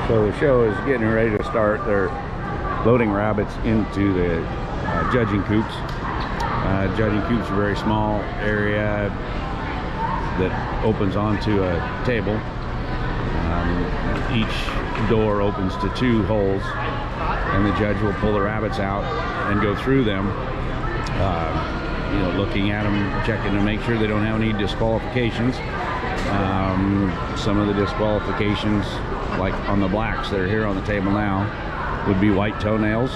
So the show is getting ready to start. They're loading rabbits into the judging coops. Judging coops are a very small area that opens onto a table. Each door opens to 2 holes, and the judge will pull the rabbits out and go through them, looking at them, checking to make sure they don't have any disqualifications. Some of the disqualifications, like on the blacks that are here on the table now, would be white toenails,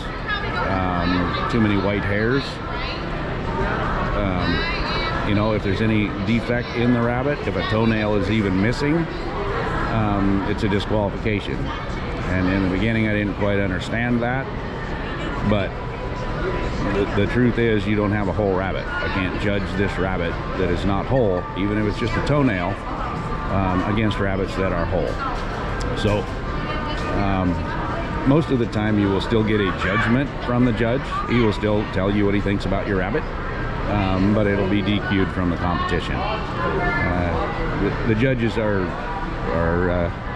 too many white hairs. If there's any defect in the rabbit, if a toenail is even missing, it's a disqualification. And in the beginning I didn't quite understand that, but the truth is you don't have a whole rabbit. I can't judge this rabbit that is not whole, even if it's just a toenail, against rabbits that are whole. So most of the time you will still get a judgment from the judge. He will still tell you what he thinks about your rabbit, but it'll be DQ'd from the competition. The judges are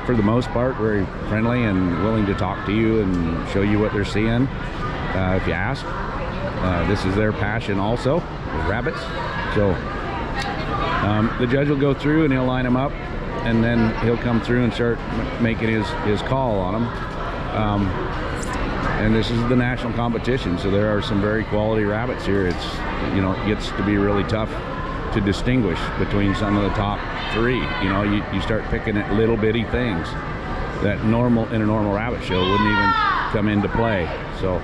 for the most part very friendly and willing to talk to you and show you what they're seeing if you ask. This is their passion also, is rabbits. So the judge will go through and he'll line them up, and then he'll come through and start making his call on them. And this is the national competition, so there are some very quality rabbits here. It gets to be really tough to distinguish between some of the top 3. You start picking at little bitty things that in a normal rabbit show wouldn't even come into play. So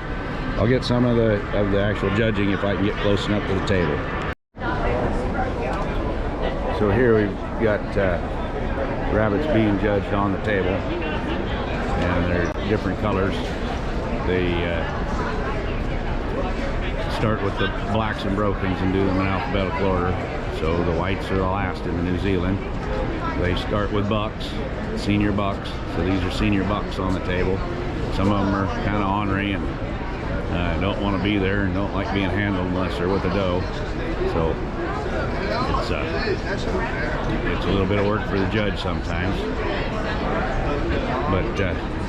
I'll get some of the actual judging if I can get close enough to the table. So here we've got rabbits being judged on the table, and they're different colors. They start with the blacks and brokens and do them in alphabetical order. So the whites are the last in the New Zealand. They start with bucks, senior bucks. So these are senior bucks on the table. Some of them are kind of ornery and don't want to be there and don't like being handled unless they're with a doe. So it's a little bit of work for the judge sometimes. But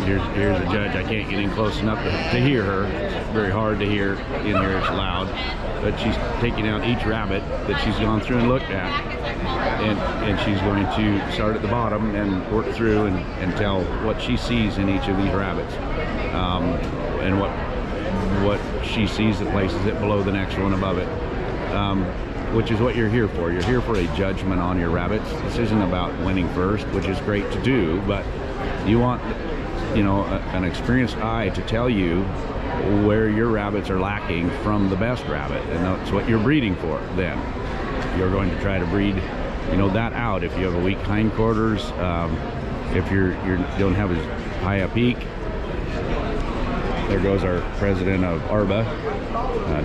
here's the judge. I can't get in close enough to hear her. It's very hard to hear in here. It's loud. But she's taking out each rabbit that she's gone through and looked at, and she's going to start at the bottom and work through and tell what she sees in each of these rabbits, and what she sees that places it below the next one above it, which is what you're here for. You're here for a judgment on your rabbits. This isn't about winning first, which is great to do, but you want an experienced eye to tell you where your rabbits are lacking from the best rabbit, and that's what you're breeding for. Then you're going to try to breed that out. If you have a weak hindquarters, if you don't have as high a peak. There goes our president of ARBA,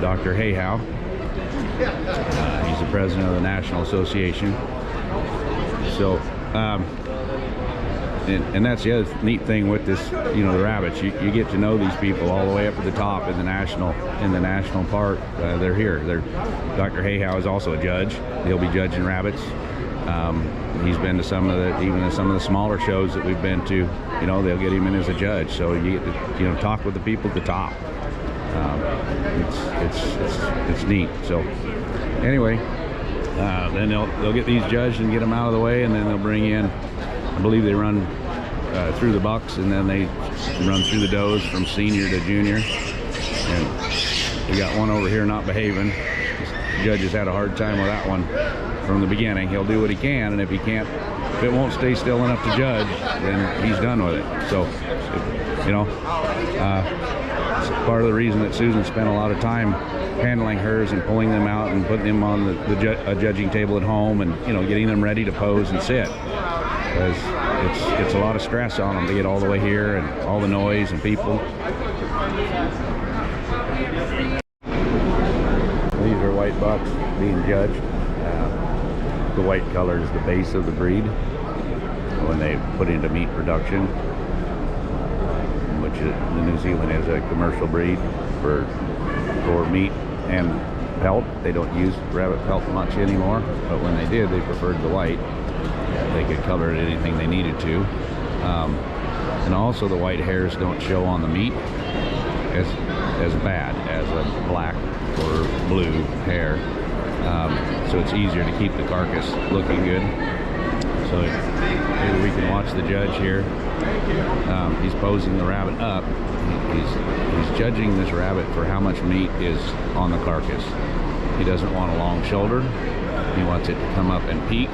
Dr. Hayhow. He's the president of the National Association. So and that's the other neat thing with this, the rabbits. You get to know these people all the way up at the top in the national park. They're here. Dr. Hayhow is also a judge. He'll be judging rabbits. He's been to some of the smaller shows that we've been to. They'll get him in as a judge. So you get to talk with the people at the top. It's neat. So anyway, then they'll get these judged and get them out of the way, and then they'll bring in, I believe they run through the bucks, and then they run through the does from senior to junior. And we got one over here not behaving. The judge has had a hard time with that one from the beginning. He'll do what he can, and if it won't stay still enough to judge, then he's done with it. So it's part of the reason that Susan spent a lot of time handling hers and pulling them out and putting them on a judging table at home, and getting them ready to pose and sit, because it's a lot of stress on them to get all the way here and all the noise and people. These are white bucks being judged. The white color is the base of the breed when they put into meat production, which the New Zealand is a commercial breed for meat and pelt. They don't use rabbit pelt much anymore, but when they did, they preferred the white. They could color it anything they needed to. And also the white hairs don't show on the meat as bad as a black or blue hair. So it's easier to keep the carcass looking good. So maybe we can watch the judge here. He's posing the rabbit up. He's judging this rabbit for how much meat is on the carcass. He doesn't want a long shoulder. He wants it to come up and peak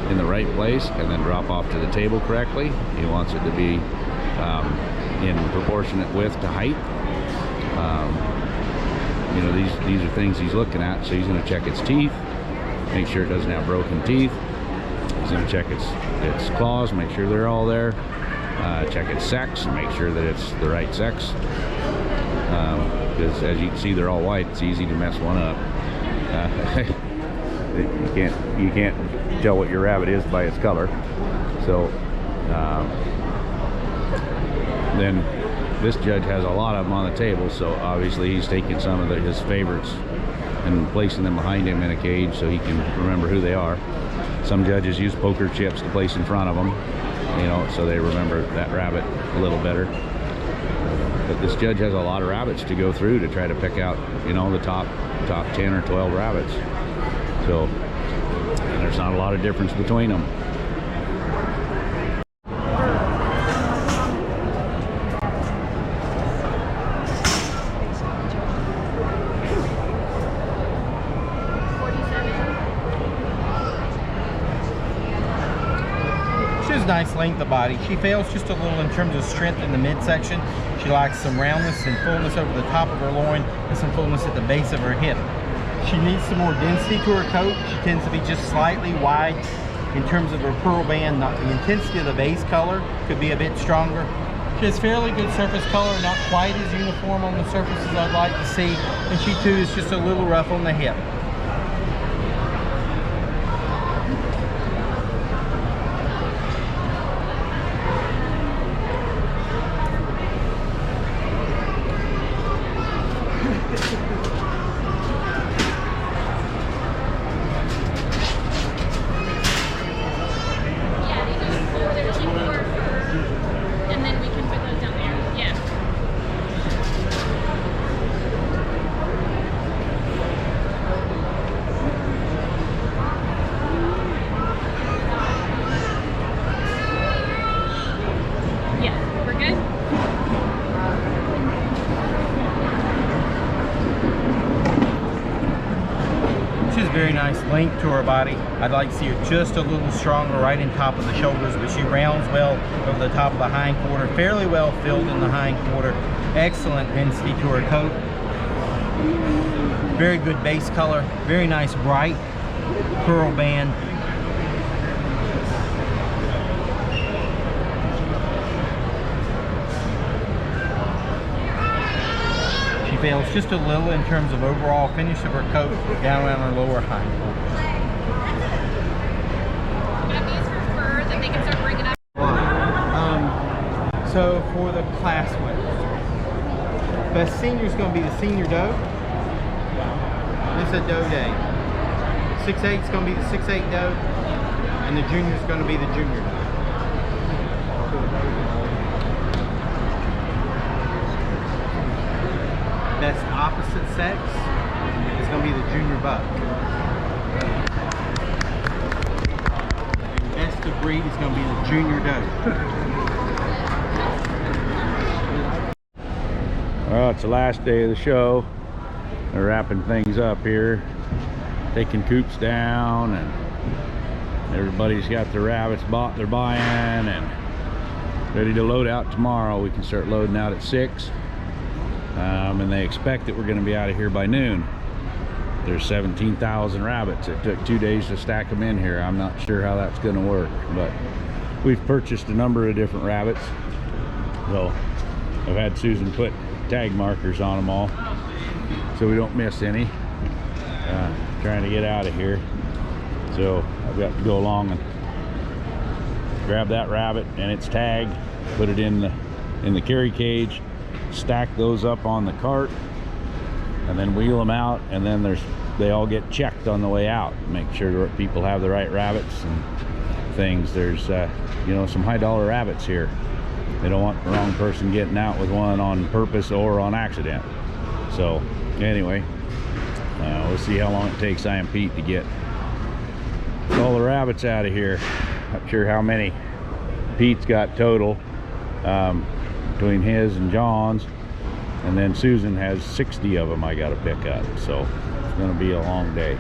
in the right place and then drop off to the table correctly. He wants it to be in proportionate width to height. You know, these are things he's looking at. So he's going to check its teeth, make sure it doesn't have broken teeth. He's going to check its claws, make sure they're all there. Check its sex and make sure that it's the right sex. Because as you can see, they're all white. It's easy to mess one up. You can't tell what your rabbit is by its color. So then this judge has a lot of them on the table, so obviously he's taking some of his favorites and placing them behind him in a cage so he can remember who they are. Some judges use poker chips to place in front of them, you know, so they remember that rabbit a little better. But this judge has a lot of rabbits to go through to try to pick out, you know, the top 10 or 12 rabbits. So, and there's not a lot of difference between them. Nice length of body. She fails just a little in terms of strength in the midsection. She lacks some roundness and fullness over the top of her loin and some fullness at the base of her hip. She needs some more density to her coat. She tends to be just slightly wide in terms of her pearl band. The intensity of the base color could be a bit stronger. She has fairly good surface color, not quite as uniform on the surface as I'd like to see, and she too is just a little rough on the hip. Very nice length to her body. I'd like to see her just a little stronger right in top of the shoulders, but she rounds well over the top of the hind quarter, fairly well filled in the hind quarter. Excellent density to her coat. Very good base color, very nice bright pearl band. Fails just a little in terms of overall finish of her coat down around her lower hind quarters. That means for fur that they can start bringing up. So for the class winners, best senior is going to be the senior doe. This is a doe day. 6'8" is going to be the 6'8" doe, and the junior is going to be the junior doe. Best opposite sex is going to be the junior buck. And best of breed is going to be the junior doe. Well, it's the last day of the show. They're wrapping things up here, taking coops down, and everybody's got their rabbits bought, they're buying, and ready to load out tomorrow. We can start loading out at 6. And they expect that we're going to be out of here by noon. There's 17,000 rabbits. It took 2 days to stack them in here. I'm not sure how that's going to work, but we've purchased a number of different rabbits. So I've had Susan put tag markers on them all so we don't miss any. Trying to get out of here, so I've got to go along and grab that rabbit and its tag, put it in the carry cage, stack those up on the cart, and then wheel them out, and then they all get checked on the way out, make sure that people have the right rabbits and things. There's you know, some high dollar rabbits here. They don't want the wrong person getting out with one on purpose or on accident. So anyway, we'll see how long it takes I and Pete to get all the rabbits out of here. Not sure how many Pete's got total between his and John's, and then Susan has 60 of them I got to pick up. So it's going to be a long day.